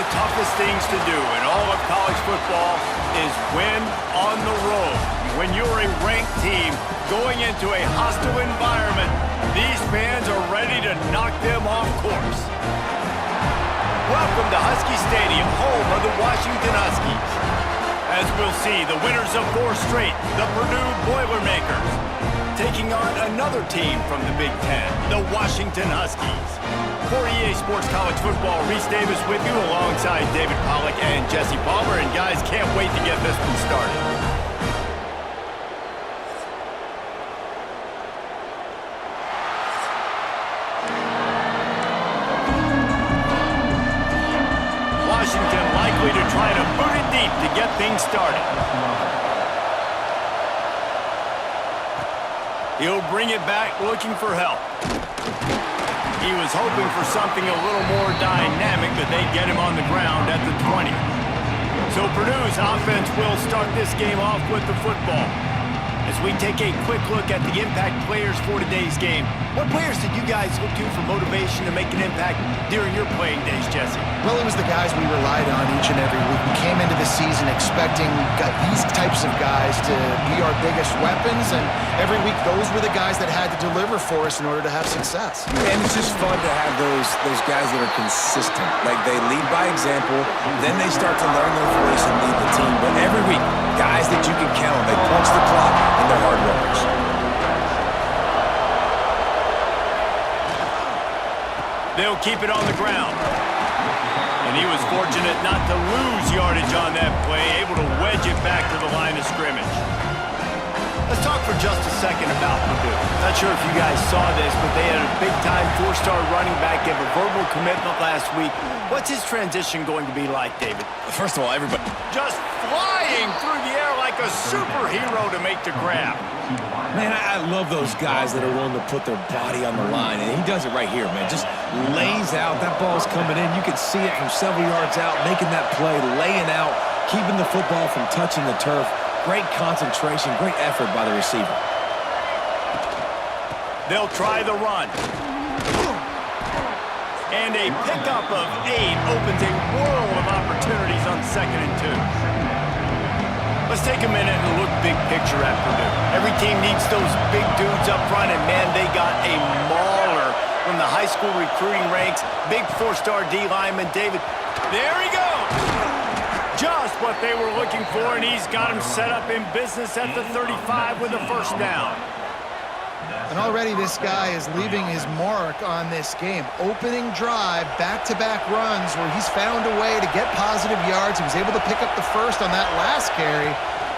the toughest things to do in all of college football is win on the road. When you're a ranked team going into a hostile environment, these fans are ready to knock them off course. Welcome to Husky Stadium, home of the Washington Huskies. As we'll see, the winners of 4 straight, the Purdue Boilermakers, taking on another team from the Big Ten, the Washington Huskies. For EA Sports College Football, Reese Davis with you alongside David Pollack and Jesse Palmer. And guys, can't wait to get this one started. Washington likely to try to boot it deep to get things started. He'll bring it back looking for help. He was hoping for something a little more dynamic, but they get him on the ground at the 20. So Purdue's offense will start this game off with the football. As we take a quick look at the impact players for today's game, what players did you guys look to for motivation to make an impact during your playing days, Jesse? Well, it was the guys we relied on each and every week. We came into the season expecting these types of guys to be our biggest weapons, and every week those were the guys that had to deliver for us in order to have success. And it's just fun to have those guys that are consistent. Like, they lead by example, then they start to learn their voice and lead the team. But every week, guys that you can count on, they punch the clock, and they're hard workers. They'll keep it on the ground. And he was fortunate not to lose yardage on that play, able to wedge it back to the line of scrimmage. Let's talk for just a second about Purdue. Not sure if you guys saw this, but they had a big-time 4-star running back give a verbal commitment last week. What's his transition going to be like, David? First of all, everybody Just flying through the air like a superhero to make the grab. Man, I love those guys that are willing to put their body on the line, and he does it right here, man. Just lays out. That ball's coming in. You can see it from several yards out, making that play, laying out, keeping the football from touching the turf. Great concentration, great effort by the receiver. They'll try the run. And a pickup of 8 opens a world of opportunities on 2nd and 2. Let's take a minute and look big picture at Purdue. Every team needs those big dudes up front, and man, they got a mauler from the high school recruiting ranks. Big 4-star D lineman, David. There he goes! Just what they were looking for, and he's got him set up in business at the 35 with a 1st down. And already this guy is leaving his mark on this game. Opening drive, back-to-back runs where he's found a way to get positive yards. He was able to pick up the 1st on that last carry.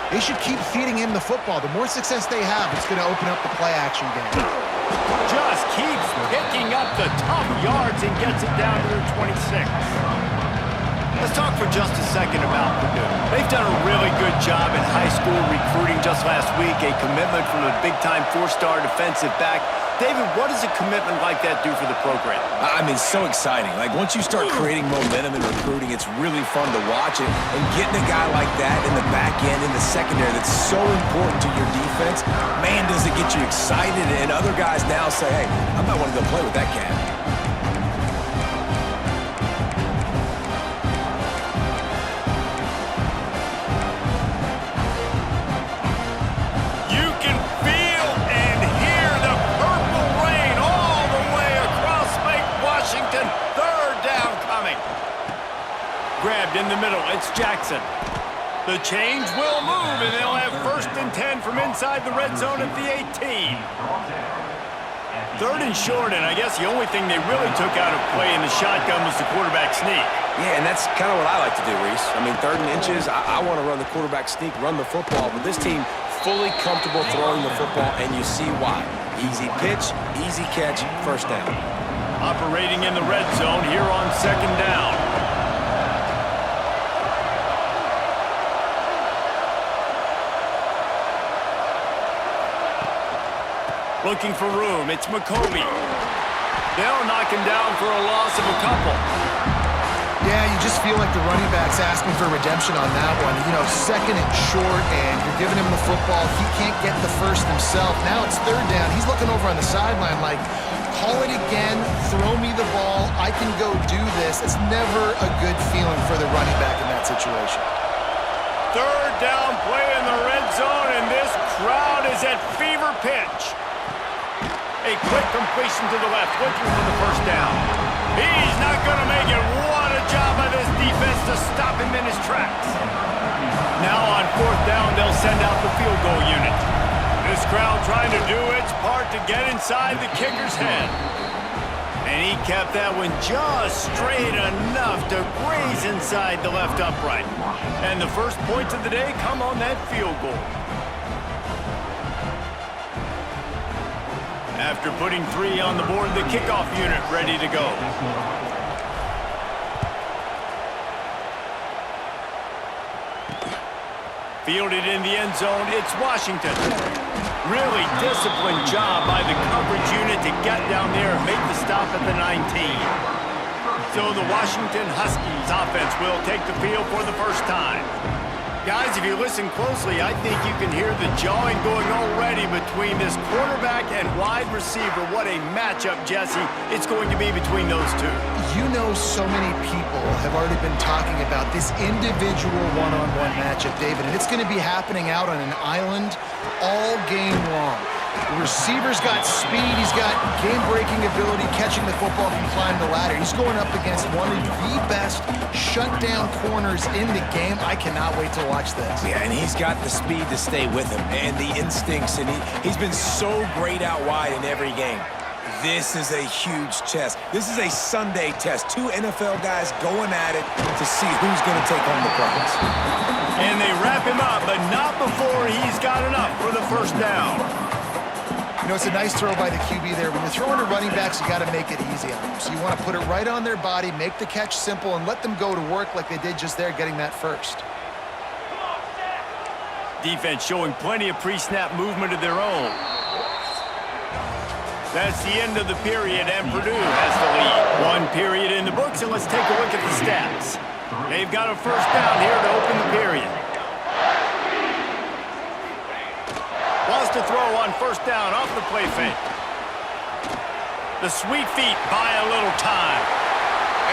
They should keep feeding him the football. The more success they have, it's going to open up the play-action game. Just keeps picking up the tough yards and gets it down to their 26. Let's talk for just a second about Purdue. They've done a really good job in high school recruiting. Just last week, a commitment from a big-time 4-star defensive back. David, what does a commitment like that do for the program? I mean, so exciting. Like, once you start creating momentum in recruiting, it's really fun to watch it. And getting a guy like that in the back end, in the secondary, that's so important to your defense, man, does it get you excited. And other guys now say, hey, I'm not wanting to play with that cat. Grabbed in the middle, it's Jackson. The change will move, and they'll have 1st and 10 from inside the red zone at the 18. 3rd and short, and I guess the only thing they really took out of play in the shotgun was the quarterback sneak. Yeah, and that's kind of what I like to do, Reese. I mean, 3rd and inches, I want to run the quarterback sneak, run the football, but this team fully comfortable throwing the football, and you see why. Easy pitch, easy catch, 1st down. Operating in the red zone here on 2nd down. Looking for room, it's McCoby. They'll knock him down for a loss of a couple. Yeah, you just feel like the running back's asking for redemption on that one. You know, 2nd and short, and you're giving him the football. He can't get the 1st himself. Now it's 3rd down. He's looking over on the sideline like, call it again, throw me the ball, I can go do this. It's never a good feeling for the running back in that situation. Third down play in the red zone, and this crowd is at fever pitch. A quick completion to the left, looking for the first down. He's not going to make it. What a job by this defense to stop him in his tracks. Now on fourth down, they'll send out the field goal unit. This crowd trying to do its part to get inside the kicker's head. And he kept that one just straight enough to graze inside the left upright. And the first points of the day come on that field goal. After putting 3 on the board, the kickoff unit ready to go. Fielded in the end zone, it's Washington. Really disciplined job by the coverage unit to get down there and make the stop at the 19. So the Washington Huskies offense will take the field for the first time. Guys, if you listen closely, I think you can hear the jawing going already between this quarterback and wide receiver. What a matchup, Jesse, it's going to be between those two. You know, so many people have already been talking about this individual one-on-one matchup, David, and it's going to be happening out on an island all game long. The receiver's got speed, he's got game-breaking ability, catching the football from climbing the ladder. He's going up against one of the best shutdown corners in the game. I cannot wait to watch this. Yeah, and he's got the speed to stay with him and the instincts, and he's been so great out wide in every game. This is a huge test. This is a Sunday test. 2 NFL guys going at it to see who's going to take home the prize. And they wrap him up, but not before he's got enough for the first down. You know, it's a nice throw by the QB there. When you're throwing to running backs, you got to make it easy on them. So you want to put it right on their body, make the catch simple, and let them go to work like they did just there, getting that first. Defense showing plenty of pre-snap movement of their own. That's the end of the period, and Purdue has the lead. 1 period in the books, and let's take a look at the stats. They've got a first down here to open the period. Wants to throw on first down off the play fake. The sweet feet buy a little time.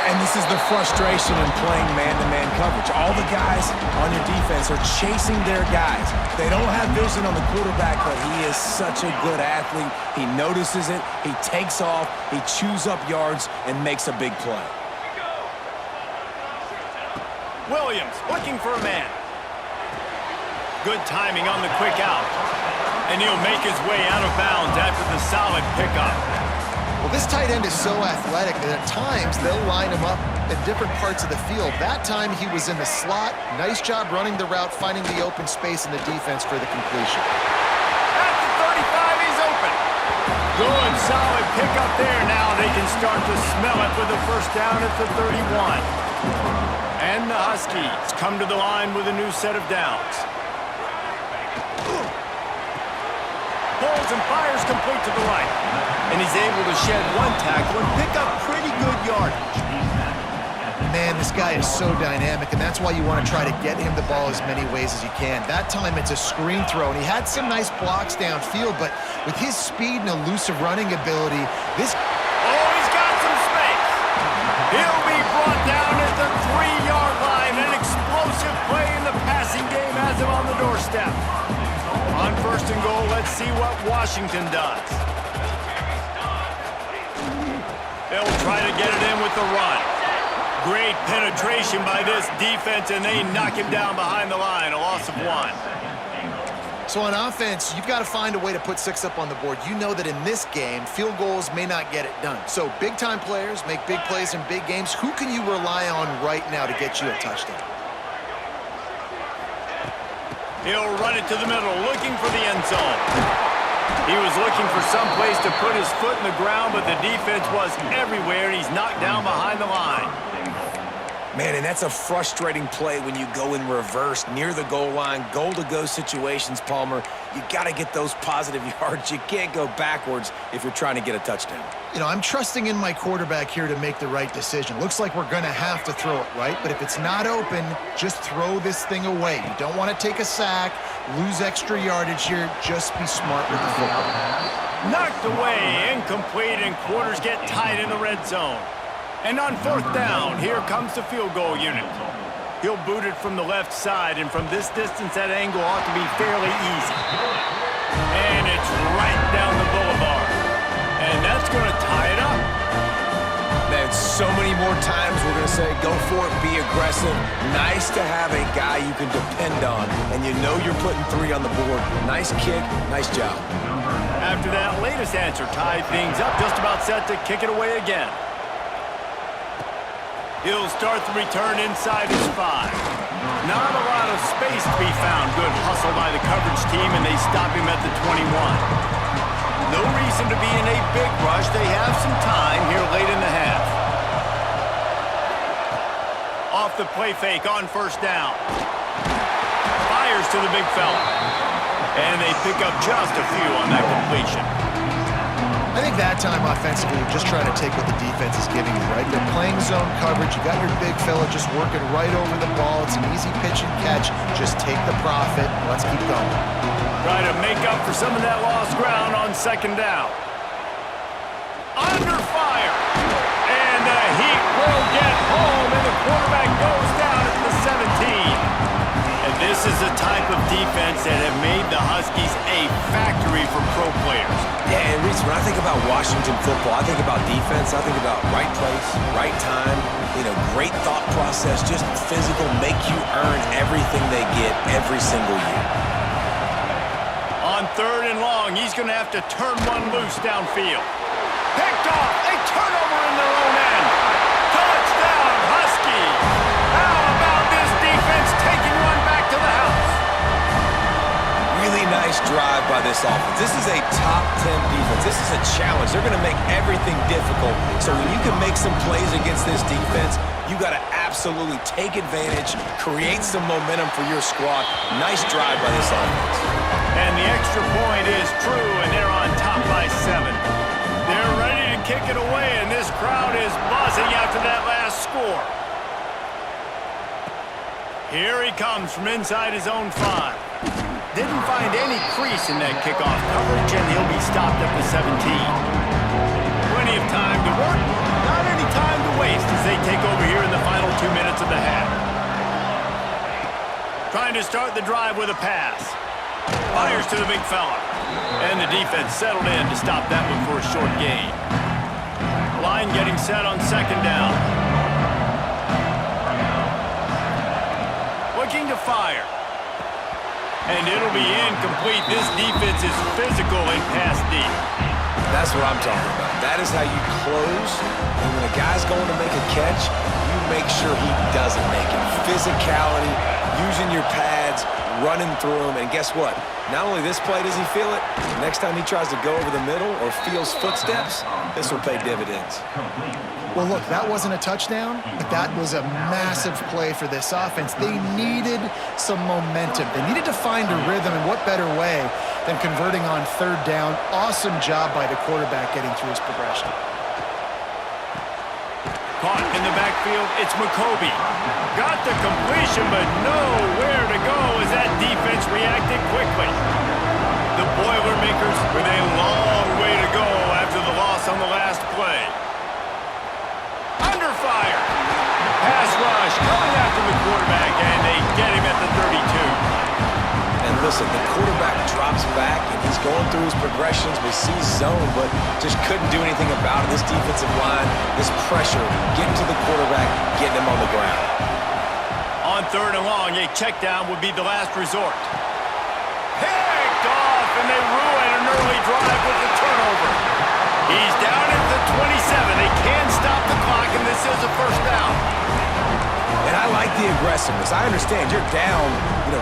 And this is the frustration in playing man-to-man coverage. All the guys on your defense are chasing their guys. They don't have vision on the quarterback, but he is such a good athlete. He notices it, he takes off, he chews up yards, and makes a big play. Williams looking for a man. Good timing on the quick out. And he'll make his way out of bounds after the solid pickup. Well, this tight end is so athletic that at times they'll line him up in different parts of the field. That time he was in the slot. Nice job running the route, finding the open space in the defense for the completion. At the 35, he's open. Good, solid pickup there. Now they can start to smell it with the first down at the 31. And the Huskies come to the line with a new set of downs. Pulls and fires complete to the right. And he's able to shed 1 tackle and pick up pretty good yardage. Man, this guy is so dynamic, and that's why you want to try to get him the ball as many ways as you can. That time it's a screen throw, and he had some nice blocks downfield, but with his speed and elusive running ability, this... Oh, he's got some space. He'll be brought down at the 3-yard line. An explosive play in the passing game has him on the doorstep. On first and goal, let's see what Washington does. They'll try to get it in with the run. Great penetration by this defense, and they knock him down behind the line, a loss of 1. So on offense, you've got to find a way to put 6 up on the board. You know that in this game, field goals may not get it done. So big-time players make big plays in big games. Who can you rely on right now to get you a touchdown? He'll run it to the middle, looking for the end zone. He was looking for some place to put his foot in the ground, but the defense was everywhere, and he's knocked down behind the line. Man, and that's a frustrating play when you go in reverse near the goal line, goal-to-go situations, Palmer. You got to get those positive yards. You can't go backwards if you're trying to get a touchdown. You know, I'm trusting in my quarterback here to make the right decision. Looks like we're going to have to throw it, right? But if it's not open, just throw this thing away. You don't want to take a sack, lose extra yardage here. Just be smart with the football. Knocked away, incomplete, and quarters get tight in the red zone. And on 4th down, here comes the field goal unit. He'll boot it from the left side, and from this distance, that angle ought to be fairly easy. And it's right down the boulevard. And that's going to tie it up. Man, so many more times we're going to say, go for it, be aggressive. Nice to have a guy you can depend on, and you know you're putting 3 on the board. Nice kick, nice job. After that latest answer tied things up, just about set to kick it away again. He'll start the return inside his 5. Not a lot of space to be found. Good hustle by the coverage team, and they stop him at the 21. No reason to be in a big rush. They have some time here late in the half. Off the play fake on 1st down. Fires to the big fella. And they pick up just a few on that completion. I think that time offensively, you're just trying to take what the defense is giving you, right? They're playing zone coverage. You got your big fella just working right over the ball. It's an easy pitch and catch. Just take the profit. Let's keep going. Try to make up for some of that lost ground on 2nd down. Under fire. And the heat will get home, and the quarterback goes down at the 17. And this is the type of defense that have made the Huskies a factory for pro players. Yeah, and Reese, when I think about Washington football, I think about defense, I think about right place, right time, great thought process, just physical, make you earn everything they get every single year. On 3rd and long, he's going to have to turn one loose downfield. Picked off, a turnover in their own end. Touchdown, Huskies! How about this defense taking one back to the house? Really nice drive by this offense. This is a top 10 defense. This is a challenge. They're going to make everything difficult. So when you can make some plays against this defense, you got to absolutely take advantage, create some momentum for your squad. Nice drive by this offense. And the extra point is true, and they're on top by 7. They're ready to kick it away, and this crowd is buzzing after that last score. Here he comes from inside his own 5. Didn't find any crease in that kickoff coverage, and he'll be stopped at the 17. Plenty of time to work, not any time to waste as they take over here in the final 2 minutes of the half. Trying to start the drive with a pass. Fires to the big fella. And the defense settled in to stop that one for a short gain. Line getting set on 2nd down. Looking to fire. And it'll be incomplete. This defense is physical and pass deep. That's what I'm talking about. That is how you close. And when a guy's going to make a catch, you make sure he doesn't make it. Physicality, using your pads, running through them. And guess what? Not only this play does he feel it, next time he tries to go over the middle or feels footsteps, this will pay dividends. Well, look, that wasn't a touchdown, but that was a massive play for this offense. They needed some momentum. They needed to find a rhythm, and what better way than converting on 3rd down. Awesome job by the quarterback getting through his progression. Caught in the backfield, it's McCoby. Got the completion, but nowhere to go as that defense reacted quickly. The Boilermakers with a long way to go after the loss on the last play. Under fire. Pass rush coming after the quarterback, and they get him at the 32. And listen, the quarterback drops back, and he's going through his progressions. We see zone, but just couldn't do anything about it. This defensive line, this pressure, getting to the quarterback, getting him on the ground. On 3rd and long, a check down would be the last resort. Picked off, and they ruin an early drive with the turnover. He's down at the 27. They can stop the clock, and this is a 1st down. And I like the aggressiveness. I understand you're down,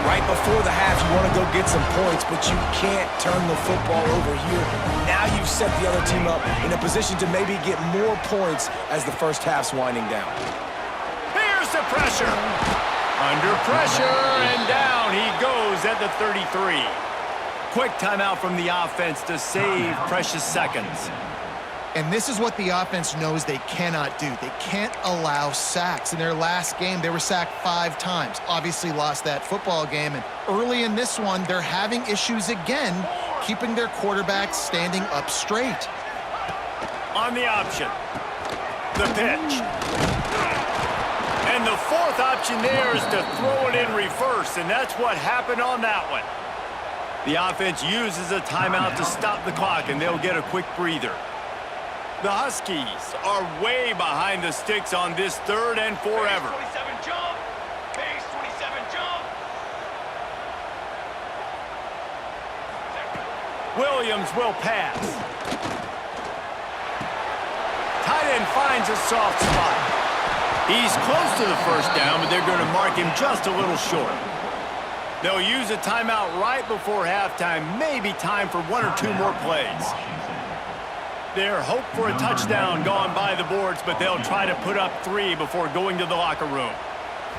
right before the half. You want to go get some points, but you can't turn the football over here. Now you've set the other team up in a position to maybe get more points as the first half's winding down. Here's the pressure. Under pressure, and down he goes at the 33. Quick timeout from the offense to save precious seconds. And this is what the offense knows they cannot do. They can't allow sacks. In their last game, they were sacked 5 times. Obviously lost that football game. And early in this one, they're having issues again keeping their quarterback standing up straight. On the option, the pitch. And the fourth option there is to throw it in reverse, and that's what happened on that one. The offense uses a timeout to stop the clock, and they'll get a quick breather. The Huskies are way behind the sticks on this third and forever. Base 27 jump. Base 27 jump. Williams will pass. Tight end finds a soft spot. He's close to the first down, but they're going to mark him just a little short. They'll use a timeout right before halftime, maybe time for one or two more plays. Their hope for a touchdown gone by the boards, but they'll try to put up 3 before going to the locker room.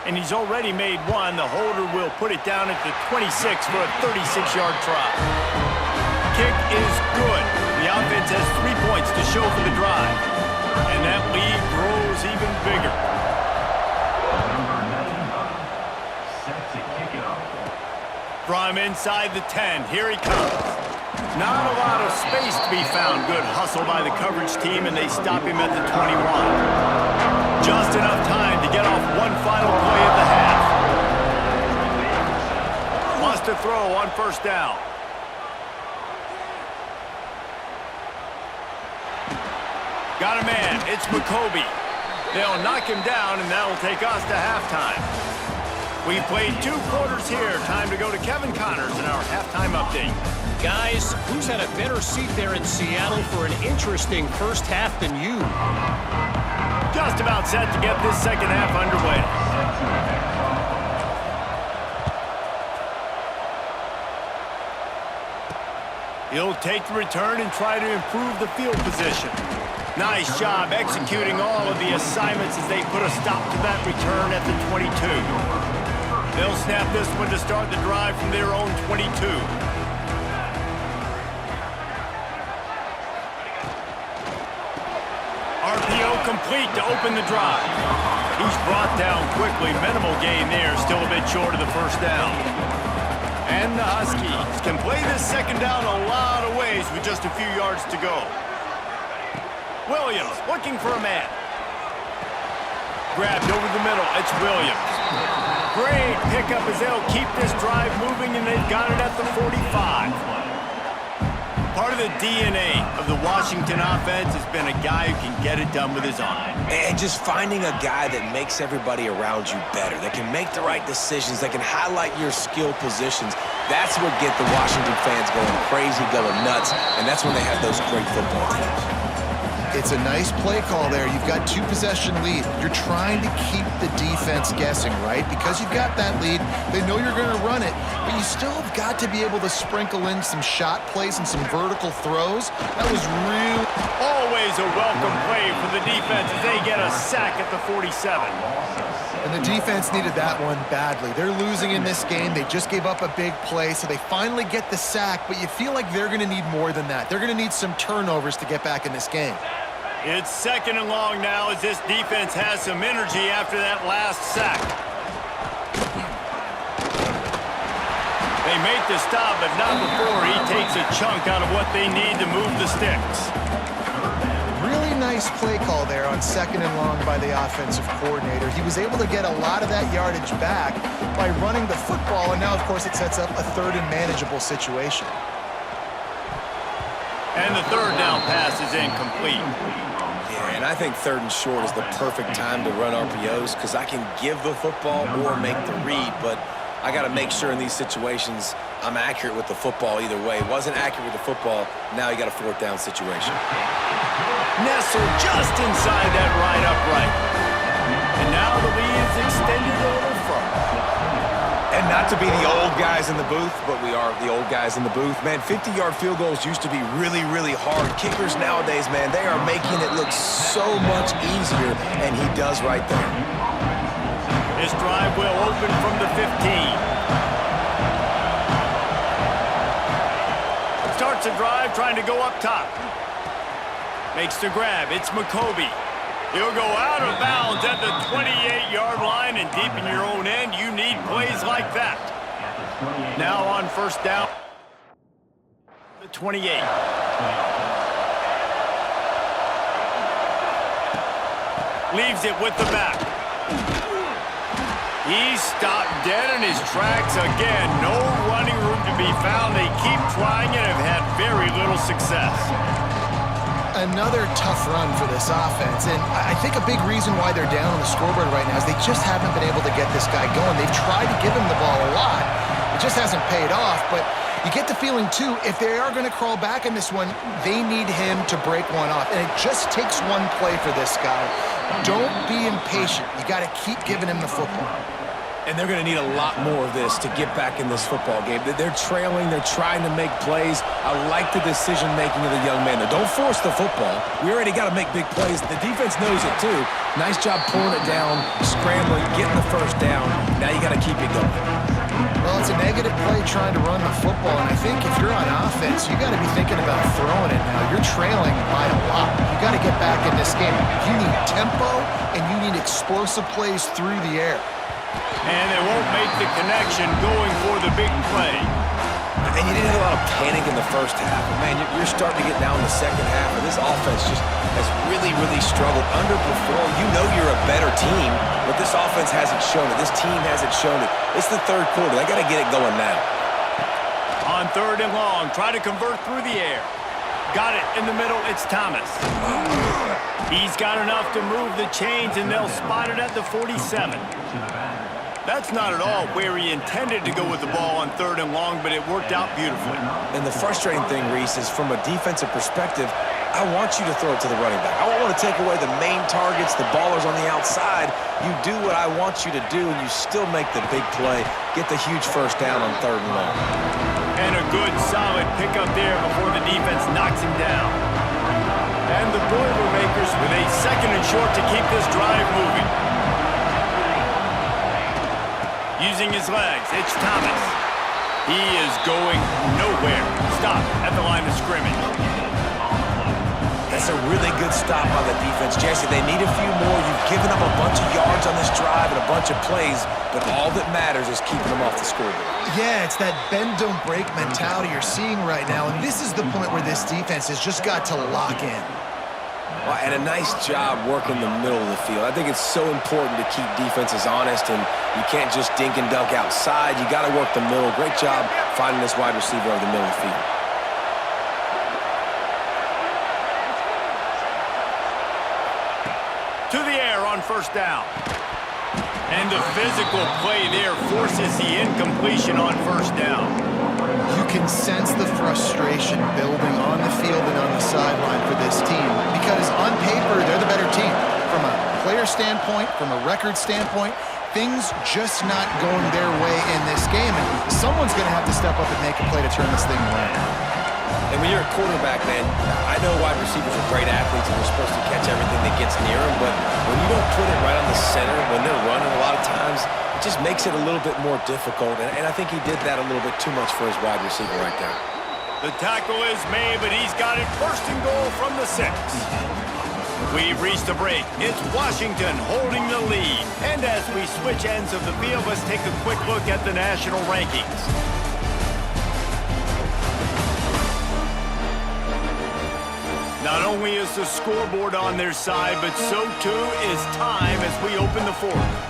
And he's already made one. The holder will put it down at the 26 for a 36-yard try. Kick is good. The offense has 3 points to show for the drive. And that lead grows even bigger. From inside the 10, here he comes. Not a lot of space to be found. Good hustle by the coverage team, and they stop him at the 21. Just enough time to get off one final play of the half. Must have throw on first down. Got a man. It's McCoby. They'll knock him down, and that'll take us to halftime. We've played 2 quarters here. Time to go to Kevin Connors in our halftime update. Guys, who's had a better seat there in Seattle for an interesting first half than you? Just about set to get this second half underway. He'll take the return and try to improve the field position. Nice job executing all of the assignments as they put a stop to that return at the 22. They'll snap this one to start the drive from their own 22. RPO complete to open the drive. He's brought down quickly. Minimal gain there, still a bit short of the first down. And the Huskies can play this second down a lot of ways with just a few yards to go. Williams looking for a man. Grabbed over the middle. It's Williams. Great pickup as they'll keep this drive moving, and they've got it at the 45. Part of the DNA of the Washington offense has been a guy who can get it done with his arm. And just finding a guy that makes everybody around you better, that can make the right decisions, that can highlight your skill positions. That's what get the Washington fans going crazy, going nuts, and that's when they have those great football teams. It's a nice play call there. You've got 2-possession lead. You're trying to keep the defense guessing, right? Because you've got that lead, they know you're going to run it, but you still have got to be able to sprinkle in some shot plays and some vertical throws. That was real. Always a welcome play for the defense as they get a sack at the 47. And the defense needed that one badly. They're losing in this game. They just gave up a big play, so they finally get the sack, but you feel like they're going to need more than that. They're going to need some turnovers to get back in this game. It's second and long now as this defense has some energy after that last sack. They make the stop, but not before he takes a chunk out of what they need to move the sticks. Really nice play call there on second and long by the offensive coordinator. He was able to get a lot of that yardage back by running the football, and now, of course, it sets up a third and manageable situation. And the third down pass is incomplete. Yeah, and I think third and short is the perfect time to run RPOs because I can give the football or make the read, but I got to make sure in these situations I'm accurate with the football either way. Wasn't accurate with the football, now you got a fourth down situation. Nestled just inside that right upright. And now the lead is extended a little further. And not to be the old guys in the booth, but we are the old guys in the booth. Man, 50-yard field goals used to be really, really hard. Kickers nowadays, man, they are making it look so much easier, and he does right there. This drive will open from the 15. Starts a drive trying to go up top. Makes the grab. It's McCoby. He'll go out of bounds at the 28-yard line, and deep in your own end, you need plays like that. Now on first down. at 28. Leaves it with the back. He's stopped dead in his tracks again. No running room to be found. They keep trying and have had very little success. Another tough run for this offense, and I think a big reason why they're down on the scoreboard right now is they just haven't been able to get this guy going. They've tried to give him the ball a lot. It just hasn't paid off, but you get the feeling, too, if they are going to crawl back in this one, they need him to break one off, and it just takes one play for this guy. Don't be impatient. You got to keep giving him the football. And they're going to need a lot more of this to get back in this football game. They're trailing. They're trying to make plays. I like the decision-making of the young man. Now, don't force the football. We already got to make big plays. The defense knows it, too. Nice job pulling it down, scrambling, getting the first down. Now you got to keep it going. Well, it's a negative play trying to run the football, and I think if you're on offense, you got to be thinking about throwing it now. You're trailing by a lot. You got to get back in this game. You need tempo, and you need explosive plays through the air. And they won't make the connection going for the big play. And you didn't have a lot of panic in the first half. But man, you're starting to get down in the second half, and this offense just has really, really struggled, underperformed. You know you're a better team, but this offense hasn't shown it. This team hasn't shown it. It's the third quarter. They got to get it going now. On 3rd and long, try to convert through the air. Got it in the middle. It's Thomas. He's got enough to move the chains, and they'll spot it at the 47. That's not at all where he intended to go with the ball on 3rd and long, but it worked out beautifully. And the frustrating thing, Reese, is from a defensive perspective, I want you to throw it to the running back. I don't want to take away the main targets, the ballers on the outside. You do what I want you to do, and you still make the big play, get the huge first down on 3rd and long. And a good, solid pickup there before the defense knocks him down. And the Boilermakers with a 2nd and short to keep this drive moving. Using his legs, it's Thomas. He is going nowhere. Stop at the line of scrimmage. That's a really good stop by the defense. Jesse, they need a few more. You've given up a bunch of yards on this drive and a bunch of plays, but all that matters is keeping them off the scoreboard. Yeah, it's that bend, don't break mentality you're seeing right now, and this is the point where this defense has just got to lock in. Well, and a nice job working the middle of the field. I think it's so important to keep defenses honest, and you can't just dink and dunk outside. You got to work the middle. Great job finding this wide receiver over the middle of the field. To the air on 1st down. And the physical play there forces the incompletion on 1st down. You can sense the frustration building on the field and on the sideline for this team because on paper, they're the better team. From a player standpoint, from a record standpoint, things just not going their way in this game, and someone's going to have to step up and make a play to turn this thing around. And when you're a quarterback, man, I know wide receivers are great athletes and they're supposed to catch everything that gets near them, but when you don't put it right on the center, when they're running a lot of times, it just makes it a little bit more difficult, and I think he did that a little bit too much for his wide receiver right there. The tackle is made, but he's got it 1st and goal from the 6. We've reached the break. It's Washington holding the lead. And as we switch ends of the field, let's take a quick look at the national rankings. Not only is the scoreboard on their side, but so too is time as we open the 4th.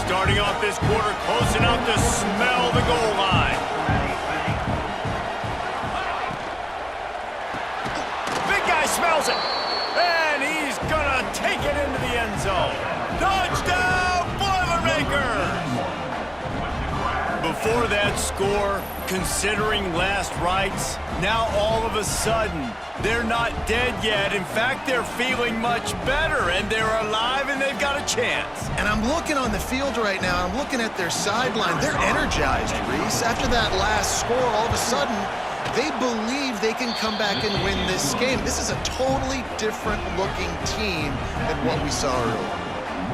Starting off this quarter, close enough to smell the goal line. Big guy smells it, and he's gonna take it into the end zone. Touchdown, Boilermakers! Before that score, considering last rites, now all of a sudden, they're not dead yet. In fact, they're feeling much better, and they're alive, and they've got a chance. And I'm looking on the field right now, I'm looking at their sideline. They're energized, Reese. After that last score, all of a sudden, they believe they can come back and win this game. This is a totally different-looking team than what we saw earlier.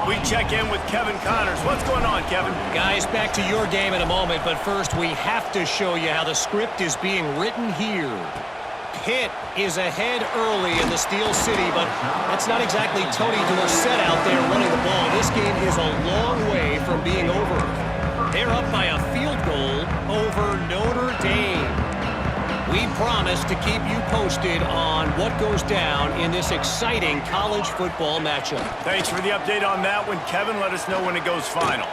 We check in with Kevin Connors. What's going on, Kevin? Guys, back to your game in a moment, but first we have to show you how the script is being written here. Pitt is ahead early in the Steel City, but that's not exactly Tony Dorsett out there running the ball. This game is a long way from being over. They're up by a field Eagle over Notre Dame. We promise to keep you posted on what goes down in this exciting college football matchup. Thanks for the update on that one, Kevin. Let us know when it goes final.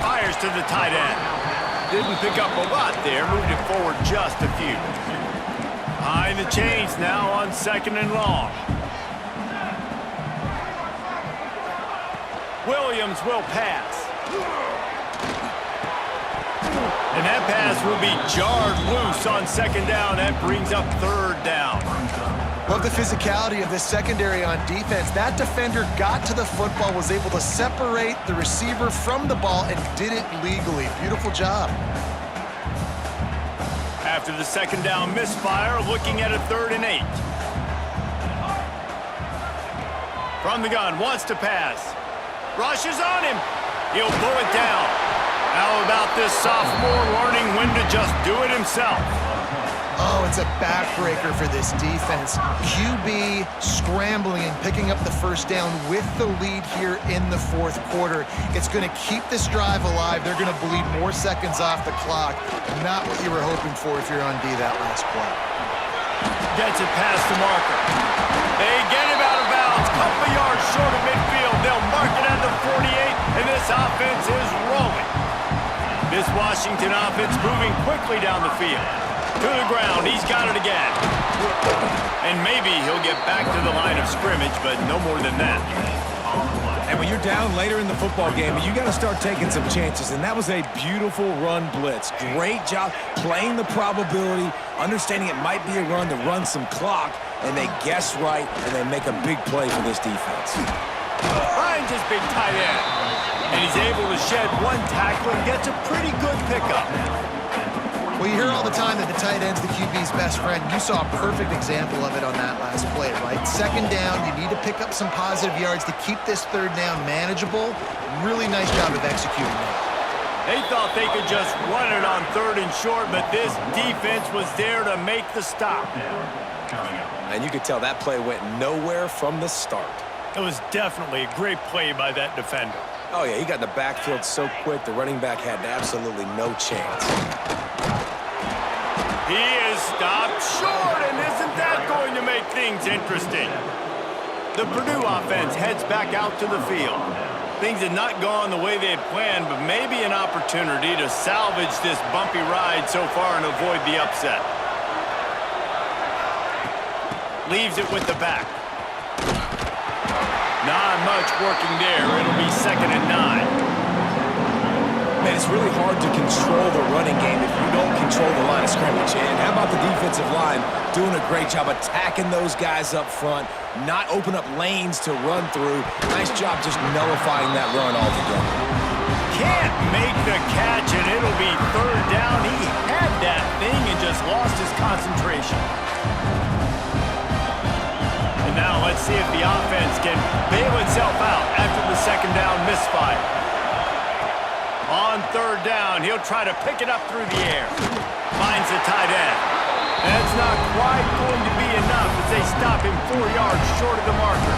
Fires to the tight end. Didn't pick up a lot there. Moved it forward just a few. Behind the chains now on 2nd and long. Williams will pass. And that pass will be jarred loose on 2nd down. That brings up 3rd down. Love the physicality of this secondary on defense. That defender got to the football, was able to separate the receiver from the ball, and did it legally. Beautiful job. After the 2nd down misfire, looking at a 3rd and 8. From the gun, wants to pass. Rushes on him. He'll pull it down. How about this sophomore learning when to just do it himself? Oh, it's a backbreaker for this defense. QB scrambling and picking up the 1st down with the lead here in the 4th quarter. It's going to keep this drive alive. They're going to bleed more seconds off the clock. Not what you were hoping for if you're on D that last play. Gets it past the marker. They get him out of bounds. Couple yards short of midfield. They'll mark it at the 48, and this offense is rolling. This Washington offense moving quickly down the field. To the ground, he's got it again. And maybe he'll get back to the line of scrimmage, but no more than that. And when you're down later in the football game, you got to start taking some chances. And that was a beautiful run blitz. Great job playing the probability, understanding it might be a run to run some clock, and they guess right, and they make a big play for this defense. Finds his big tight end. And he's able to shed one tackle and gets a pretty good pickup. Well, you hear all the time that the tight end's the QB's best friend. You saw a perfect example of it on that last play, right? 2nd down, you need to pick up some positive yards to keep this 3rd down manageable. Really nice job of executing that. They thought they could just run it on 3rd and short, but this defense was there to make the stop. And you could tell that play went nowhere from the start. It was definitely a great play by that defender. Oh, yeah, he got in the backfield so quick, the running back had absolutely no chance. He is stopped short, and isn't that going to make things interesting? The Purdue offense heads back out to the field. Things had not gone the way they had planned, but maybe an opportunity to salvage this bumpy ride so far and avoid the upset. Leaves it with the back. Not much working there. It'll be 2nd and 9. Man, it's really hard to control the running game if you don't control the line of scrimmage. And how about the defensive line doing a great job attacking those guys up front, not open up lanes to run through. Nice job just nullifying that run altogether. Can't make the catch, and it'll be 3rd down. He had that thing and just lost his concentration. And now let's see if the offense can bail itself out after the 2nd down misfire. On 3rd down, he'll try to pick it up through the air. Finds the tight end. That's not quite going to be enough as they stop him 4 yards short of the marker.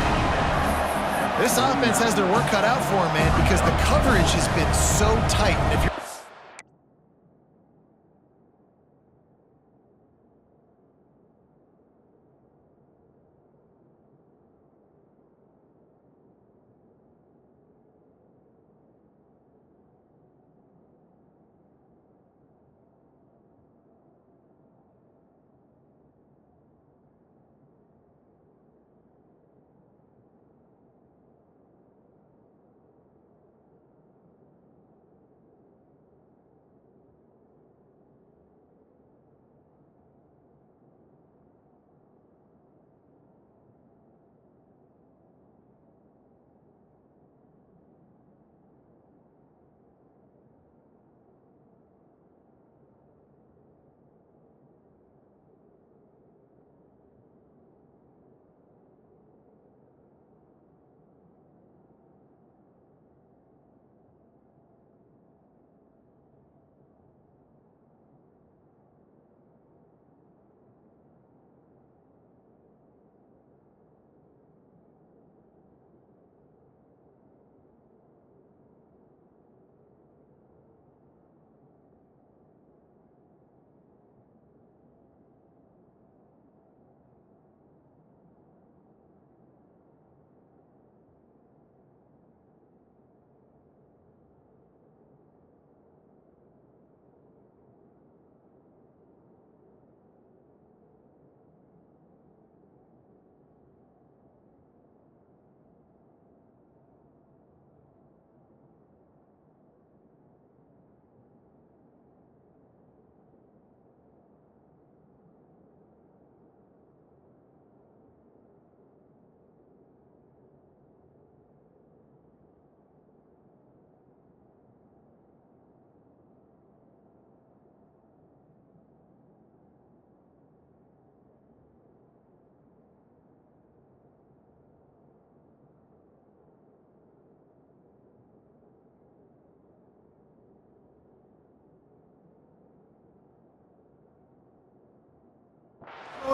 This offense has their work cut out for them, man, because the coverage has been so tight. And if you're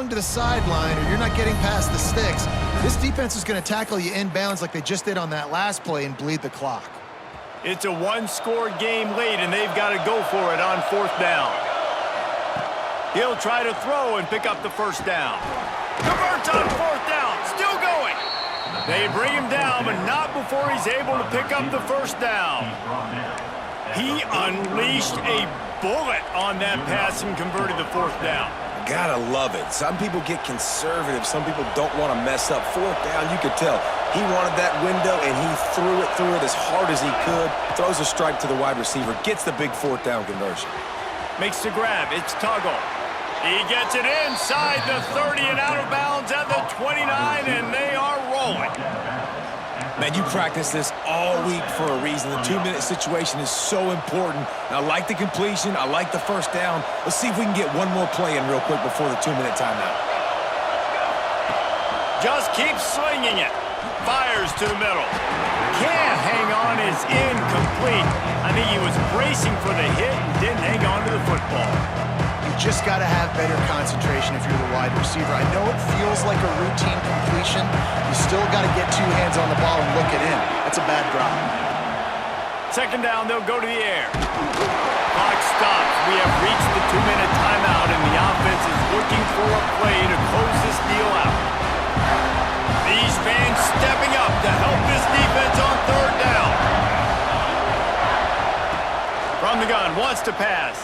going to the sideline or you're not getting past the sticks, this defense is going to tackle you inbounds like they just did on that last play and bleed the clock. It's a one-score game late, and they've got to go for it on 4th down. He'll try to throw and pick up the first down. Converts on 4th down, still going. They bring him down, but not before he's able to pick up the first down. He unleashed a bullet on that pass and converted the 4th down. Gotta love it. Some people get conservative. Some people don't want to mess up. 4th down, you could tell. He wanted that window, and he threw it as hard as he could. Throws a strike to the wide receiver. Gets the big 4th down conversion. Makes the grab. It's Tuggle. He gets it inside the 30 and out of bounds at the 29, and they are rolling. Man, you practice this all week for a reason. The 2-minute situation is so important. I like the completion. I like the first down. Let's see if we can get one more play in real quick before the 2-minute timeout. Just keeps slinging it. Fires to the middle. Can't hang on, is incomplete. I think he was bracing for the hit and didn't hang on to the football. You just got to have better concentration if you're the wide receiver. I know it feels like a routine completion. You still got to get 2 hands on the ball and look it in. That's a bad drop. 2nd down, they'll go to the air. Clock stops. We have reached the 2-minute timeout, and the offense is looking for a play to close this deal out. These fans stepping up to help this defense on 3rd down. From the gun, wants to pass.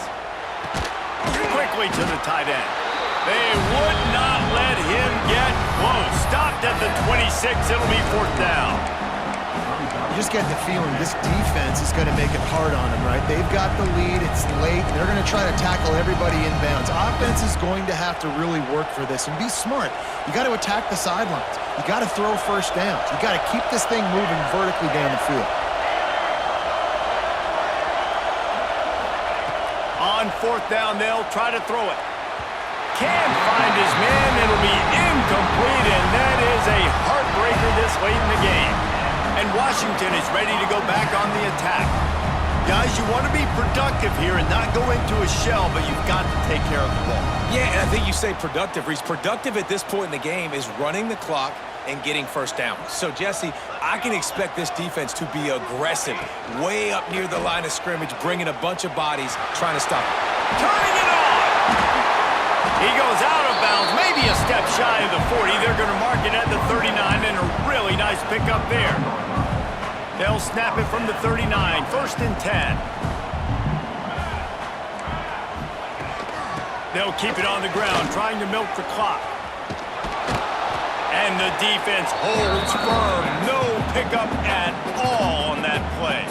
Quickly to the tight end. They would not let him get close. Stopped at the 26. It'll be 4th down. You just get the feeling this defense is going to make it hard on them, right? They've got the lead. It's late. They're going to try to tackle everybody inbounds. Offense is going to have to really work for this and be smart. You got to attack the sidelines. You got to throw first downs. You got to keep this thing moving vertically down the field. On 4th down, they'll try to throw it. Can't find his man. It'll be incomplete, and that is a heartbreaker this late in the game. And Washington is ready to go back on the attack. Guys, you want to be productive here and not go into a shell, but you've got to take care of the ball. Yeah, and I think you say productive, Reese. Productive at this point in the game is running the clock and getting first down. So, Jesse, I can expect this defense to be aggressive, way up near the line of scrimmage, bringing a bunch of bodies, trying to stop it. Turning it on! He goes out of bounds, maybe a step shy of the 40. They're going to mark it at the 39, and a really nice pickup there. They'll snap it from the 39, 1st and 10. They'll keep it on the ground, trying to milk the clock. And the defense holds firm. No pickup at all on that play.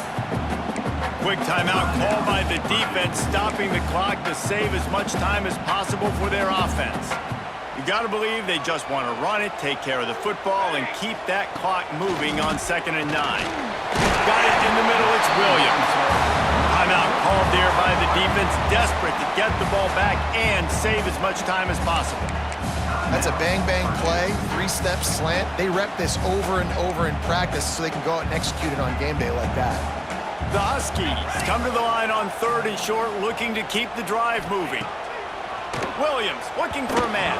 Quick timeout called by the defense, stopping the clock to save as much time as possible for their offense. You got to believe they just want to run it, take care of the football, and keep that clock moving on 2nd and 9. Got it in the middle, it's Williams. Timeout called there by the defense, desperate to get the ball back and save as much time as possible. That's a bang-bang play, 3-step slant. They rep this over and over in practice so they can go out and execute it on game day like that. The Huskies come to the line on 3rd and short, looking to keep the drive moving. Williams looking for a man.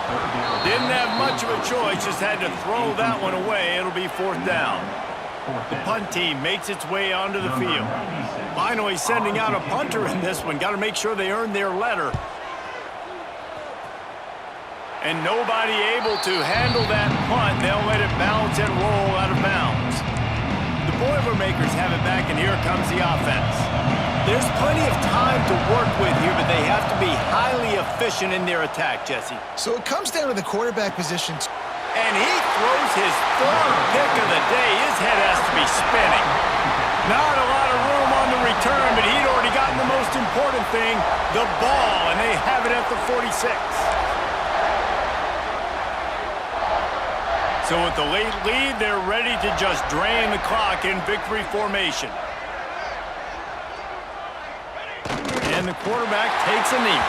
Didn't have much of a choice, just had to throw that one away. It'll be 4th down. The punt team makes its way onto the field. Finally sending out a punter in this one. Got to make sure they earn their letter. And nobody able to handle that punt. They'll let it bounce and roll out of bounds. The Boilermakers have it back, and here comes the offense. There's plenty of time to work with here, but they have to be highly efficient in their attack, Jesse. So it comes down to the quarterback position. And he throws his 3rd pick of the day. His head has to be spinning. Not a lot of room on the return, but he'd already gotten the most important thing, the ball, and they have it at the 46. So with the late lead, they're ready to just drain the clock in victory formation. And the quarterback takes a knee.